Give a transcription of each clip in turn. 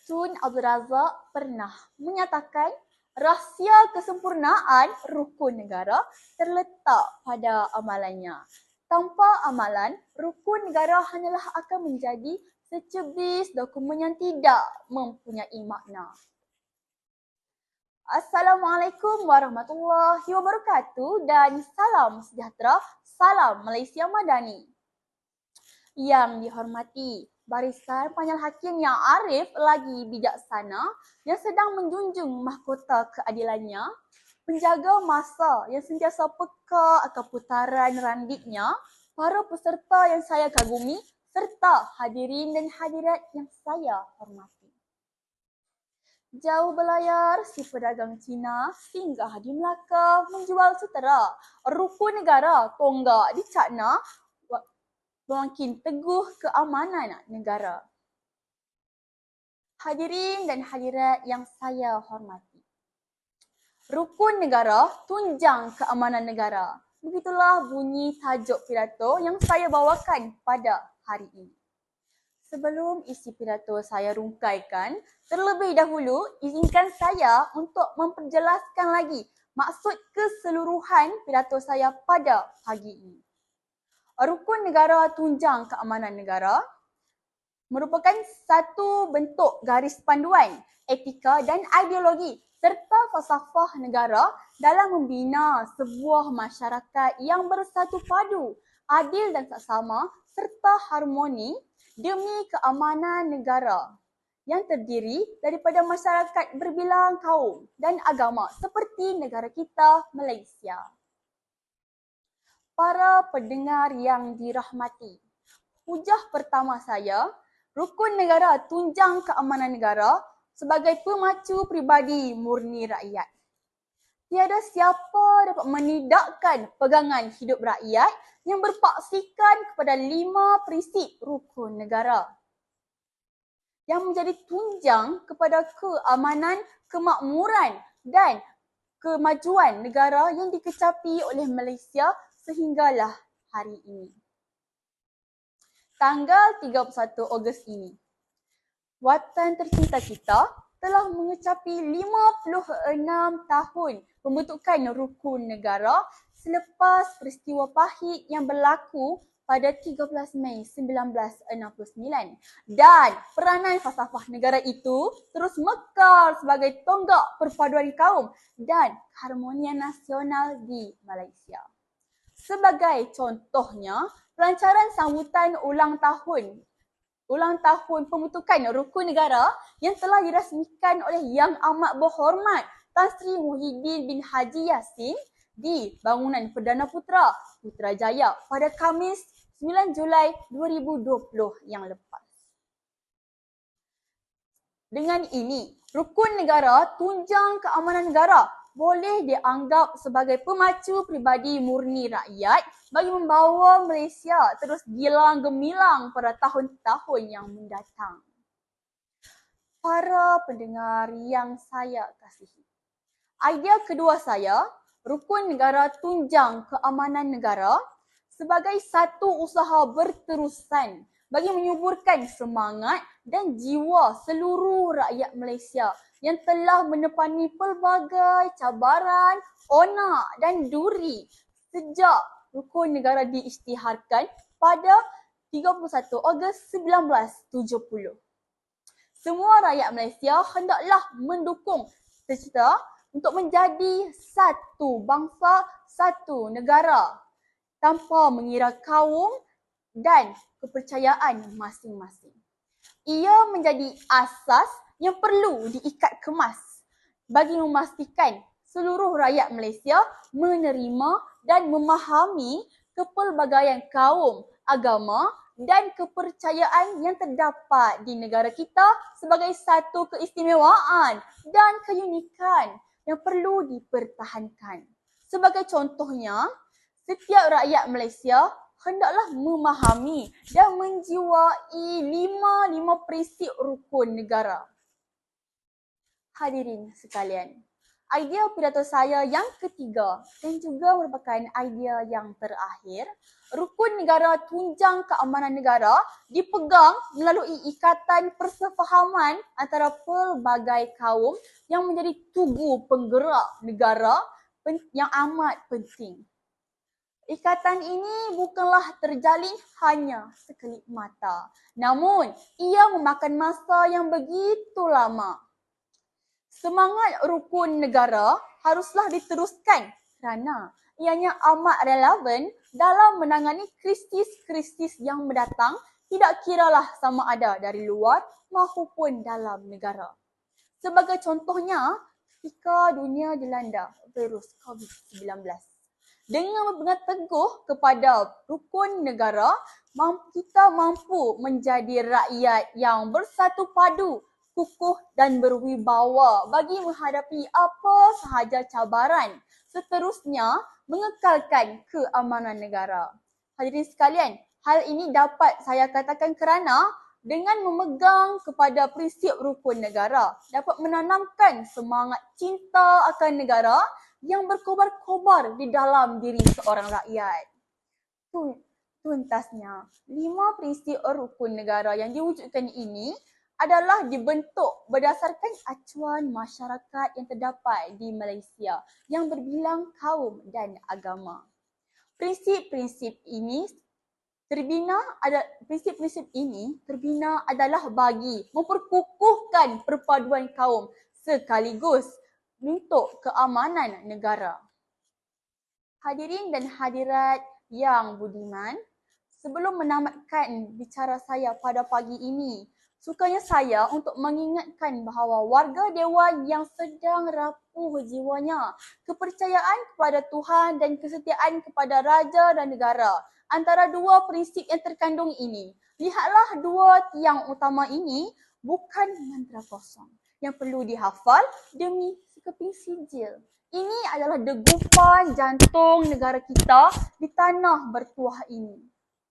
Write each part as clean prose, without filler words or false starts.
Tun Abdul Razak pernah menyatakan rahsia kesempurnaan rukun negara terletak pada amalannya. Tanpa amalan, rukun negara hanyalah akan menjadi secebis dokumen yang tidak mempunyai makna. Assalamualaikum warahmatullahi wabarakatuh dan salam sejahtera, salam Malaysia Madani. Yang dihormati barisan panjang hakim yang arif lagi bijaksana yang sedang menjunjung mahkota keadilannya, penjaga masa yang sentiasa peka akan putaran randiknya, para peserta yang saya kagumi serta hadirin dan hadirat yang saya hormati. Jauh belayar si pedagang Cina singgah di Melaka menjual sutera. Rukun negara tonggak di Cakna makin teguh keamanan negara. Hadirin dan hadirat yang saya hormati. Rukun negara tunjang keamanan negara. Begitulah bunyi tajuk pidato yang saya bawakan pada hari ini. Sebelum isi pidato saya rungkaikan, terlebih dahulu izinkan saya untuk memperjelaskan lagi maksud keseluruhan pidato saya pada pagi ini. Rukun negara tunjang keamanan negara merupakan satu bentuk garis panduan, etika dan ideologi serta falsafah negara dalam membina sebuah masyarakat yang bersatu padu, adil dan saksama serta harmoni demi keamanan negara yang terdiri daripada masyarakat berbilang kaum dan agama seperti negara kita Malaysia. Para pendengar yang dirahmati, hujah pertama saya, rukun negara tunjang keamanan negara sebagai pemacu pribadi murni rakyat. Tiada siapa dapat menidakkan pegangan hidup rakyat yang berpaksikan kepada 5 prinsip rukun negara yang menjadi tunjang kepada keamanan, kemakmuran dan kemajuan negara yang dikecapi oleh Malaysia sehinggalah hari ini. Tanggal 31 Ogos ini, watan tercinta kita telah mengecapi 56 tahun pembentukan rukun negara selepas peristiwa pahit yang berlaku pada 13 Mei 1969 dan peranan falsafah negara itu terus mekar sebagai tonggak perpaduan kaum dan keharmonian nasional di Malaysia. Sebagai contohnya, pelancaran sambutan ulang tahun pembentukan rukun negara yang telah dirasmikan oleh Yang Amat Berhormat Tan Sri Muhyiddin bin Haji Yassin di bangunan Perdana Putrajaya pada Khamis 9 Julai 2020 yang lepas. Dengan ini, rukun negara tunjang keamanan negara boleh dianggap sebagai pemacu pribadi murni rakyat bagi membawa Malaysia terus gilang gemilang pada tahun-tahun yang mendatang. Para pendengar yang saya kasihi, idea kedua saya, rukun negara tunjang keamanan negara sebagai satu usaha berterusan bagi menyuburkan semangat dan jiwa seluruh rakyat Malaysia yang telah menepani pelbagai cabaran, onak dan duri sejak rukun negara diisytiharkan pada 31 Ogos 1970. Semua rakyat Malaysia hendaklah mendukung cita-cita untuk menjadi satu bangsa, satu negara tanpa mengira kaum dan kepercayaan masing-masing. Ia menjadi asas yang perlu diikat kemas bagi memastikan seluruh rakyat Malaysia menerima dan memahami kepelbagaian kaum, agama dan kepercayaan yang terdapat di negara kita sebagai satu keistimewaan dan keunikan yang perlu dipertahankan. Sebagai contohnya, setiap rakyat Malaysia hendaklah memahami dan menjiwai 5 prinsip rukun negara. Hadirin sekalian, Idea pidato saya yang ketiga dan juga merupakan idea yang terakhir, rukun negara tunjang keamanan negara dipegang melalui ikatan persefahaman antara pelbagai kaum yang menjadi tugu penggerak negara yang amat penting. Ikatan ini bukanlah terjalin hanya sekelip mata, namun ia memakan masa yang begitu lama. Semangat rukun negara haruslah diteruskan kerana ianya amat relevan dalam menangani krisis-krisis yang mendatang, tidak kiralah sama ada dari luar maupun dalam negara. Sebagai contohnya, ketika dunia dilanda virus COVID-19. Dengan berpegang teguh kepada rukun negara, kita mampu menjadi rakyat yang bersatu padu, kukuh dan berwibawa bagi menghadapi apa sahaja cabaran. Seterusnya, mengekalkan keamanan negara. Hadirin sekalian, hal ini dapat saya katakan kerana dengan memegang kepada prinsip rukun negara dapat menanamkan semangat cinta akan negara yang berkobar-kobar di dalam diri seorang rakyat. Tuntasnya, 5 prinsip rukun negara yang diwujudkan ini adalah dibentuk berdasarkan acuan masyarakat yang terdapat di Malaysia yang berbilang kaum dan agama. Prinsip-prinsip ini terbina adalah bagi memperkukuhkan perpaduan kaum sekaligus untuk keamanan negara. Hadirin dan hadirat yang budiman, sebelum menamatkan bicara saya pada pagi ini, sukanya saya untuk mengingatkan bahawa warga Dewan yang sedang rapuh jiwanya, kepercayaan kepada Tuhan dan kesetiaan kepada raja dan negara, antara dua prinsip yang terkandung ini, lihatlah dua tiang utama ini bukan mantra kosong yang perlu dihafal demi sekeping sijil. Ini adalah degupan jantung negara kita di tanah bertuah ini.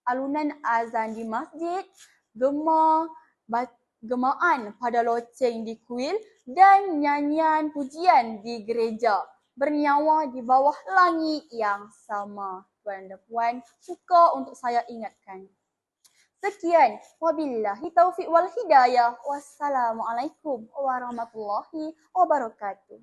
Alunan azan di masjid, gemaan pada loceng di kuil dan nyanyian pujian di gereja bernyawa di bawah langit yang sama. Tuan dan puan, suka untuk saya ingatkan. Sekian, wabillahi taufiq wal hidayah. Wassalamualaikum warahmatullahi wabarakatuh.